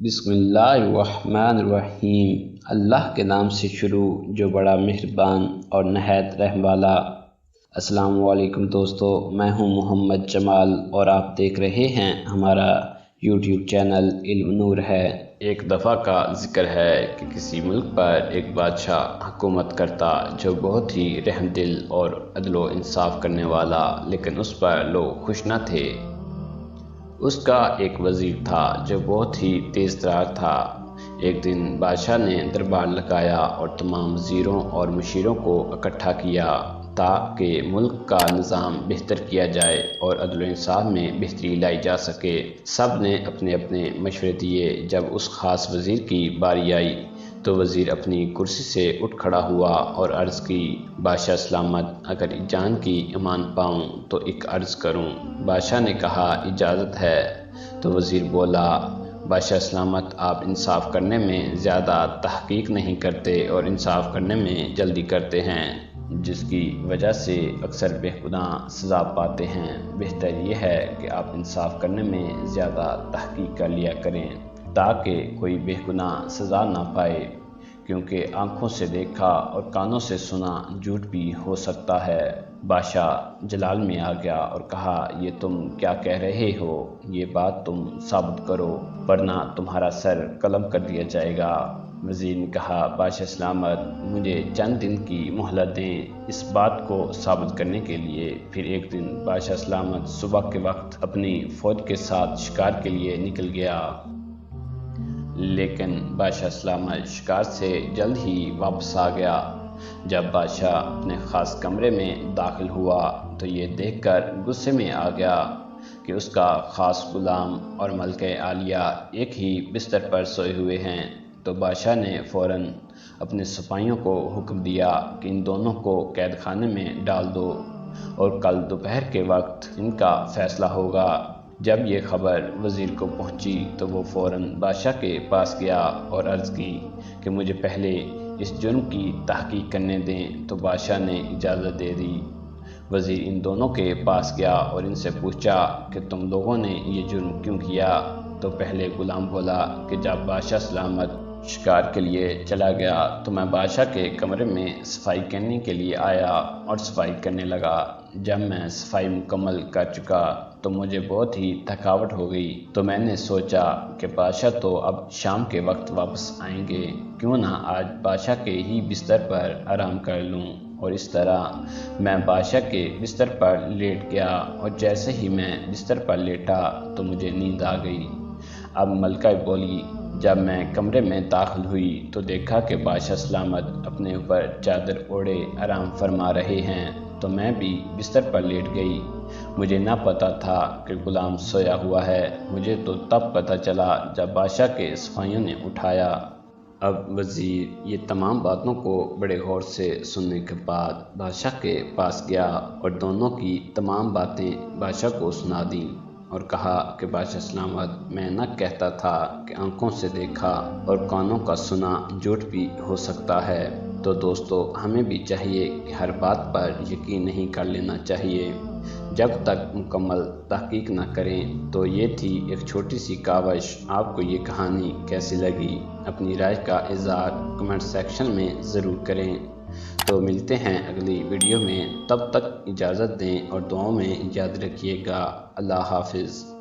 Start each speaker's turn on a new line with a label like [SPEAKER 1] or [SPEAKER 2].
[SPEAKER 1] بسم اللہ الرحمن الرحیم۔ اللہ کے نام سے شروع جو بڑا مہربان اور نہایت رحم والا۔ السلام علیکم دوستو، میں ہوں محمد جمال اور آپ دیکھ رہے ہیں ہمارا یوٹیوب چینل علم نور ہے۔ ایک دفعہ کا ذکر ہے کہ کسی ملک پر ایک بادشاہ حکومت کرتا جو بہت ہی رحم دل اور عدل و انصاف کرنے والا، لیکن اس پر لوگ خوش نہ تھے۔ اس کا ایک وزیر تھا جو بہت ہی تیز ترار تھا۔ ایک دن بادشاہ نے دربار لگایا اور تمام وزیروں اور مشیروں کو اکٹھا کیا تاکہ ملک کا نظام بہتر کیا جائے اور عدل و انصاف میں بہتری لائی جا سکے۔ سب نے اپنے اپنے مشورے دیے۔ جب اس خاص وزیر کی باری آئی تو وزیر اپنی کرسی سے اٹھ کھڑا ہوا اور عرض کی، بادشاہ سلامت، اگر جان کی امان پاؤں تو ایک عرض کروں۔ بادشاہ نے کہا، اجازت ہے۔ تو وزیر بولا، بادشاہ سلامت، آپ انصاف کرنے میں زیادہ تحقیق نہیں کرتے اور انصاف کرنے میں جلدی کرتے ہیں، جس کی وجہ سے اکثر بے گناہ سزا پاتے ہیں۔ بہتر یہ ہے کہ آپ انصاف کرنے میں زیادہ تحقیق کر لیا کریں تاکہ کوئی بے گناہ سزا نہ پائے، کیونکہ آنکھوں سے دیکھا اور کانوں سے سنا جھوٹ بھی ہو سکتا ہے۔ بادشاہ جلال میں آ گیا اور کہا، یہ تم کیا کہہ رہے ہو؟ یہ بات تم ثابت کرو ورنہ تمہارا سر قلم کر دیا جائے گا۔ وزیر نے کہا، بادشاہ سلامت، مجھے چند دن کی مہلت دیں اس بات کو ثابت کرنے کے لیے۔ پھر ایک دن بادشاہ سلامت صبح کے وقت اپنی فوج کے ساتھ شکار کے لیے نکل گیا، لیکن بادشاہ سلامت شکار سے جلد ہی واپس آ گیا۔ جب بادشاہ اپنے خاص کمرے میں داخل ہوا تو یہ دیکھ کر غصے میں آ گیا کہ اس کا خاص غلام اور ملکہ عالیہ ایک ہی بستر پر سوئے ہوئے ہیں۔ تو بادشاہ نے فوراً اپنے سپاہیوں کو حکم دیا کہ ان دونوں کو قید خانے میں ڈال دو اور کل دوپہر کے وقت ان کا فیصلہ ہوگا۔ جب یہ خبر وزیر کو پہنچی تو وہ فوراً بادشاہ کے پاس گیا اور عرض کی کہ مجھے پہلے اس جرم کی تحقیق کرنے دیں۔ تو بادشاہ نے اجازت دے دی۔ وزیر ان دونوں کے پاس گیا اور ان سے پوچھا کہ تم لوگوں نے یہ جرم کیوں کیا؟ تو پہلے غلام بولا کہ جب بادشاہ سلامت شکار کے لیے چلا گیا تو میں بادشاہ کے کمرے میں صفائی کرنے کے لیے آیا اور صفائی کرنے لگا۔ جب میں صفائی مکمل کر چکا تو مجھے بہت ہی تھکاوٹ ہو گئی، تو میں نے سوچا کہ بادشاہ تو اب شام کے وقت واپس آئیں گے، کیوں نہ آج بادشاہ کے ہی بستر پر آرام کر لوں۔ اور اس طرح میں بادشاہ کے بستر پر لیٹ گیا اور جیسے ہی میں بستر پر لیٹا تو مجھے نیند آ گئی۔ اب ملکہ بولی، جب میں کمرے میں داخل ہوئی تو دیکھا کہ بادشاہ سلامت اپنے اوپر چادر اوڑھے آرام فرما رہے ہیں، تو میں بھی بستر پر لیٹ گئی۔ مجھے نہ پتا تھا کہ غلام سویا ہوا ہے، مجھے تو تب پتہ چلا جب بادشاہ کے سپاہیوں نے اٹھایا۔ اب وزیر یہ تمام باتوں کو بڑے غور سے سننے کے بعد بادشاہ کے پاس گیا اور دونوں کی تمام باتیں بادشاہ کو سنا دیں اور کہا کہ بادشاہ سلامت، میں نہ کہتا تھا کہ آنکھوں سے دیکھا اور کانوں کا سنا جھوٹ بھی ہو سکتا ہے۔ تو دوستو، ہمیں بھی چاہیے کہ ہر بات پر یقین نہیں کر لینا چاہیے جب تک مکمل تحقیق نہ کریں۔ تو یہ تھی ایک چھوٹی سی کاوش۔ آپ کو یہ کہانی کیسی لگی؟ اپنی رائے کا اظہار کمنٹ سیکشن میں ضرور کریں۔ تو ملتے ہیں اگلی ویڈیو میں، تب تک اجازت دیں اور دعاؤں میں یاد رکھیے گا۔ اللہ حافظ۔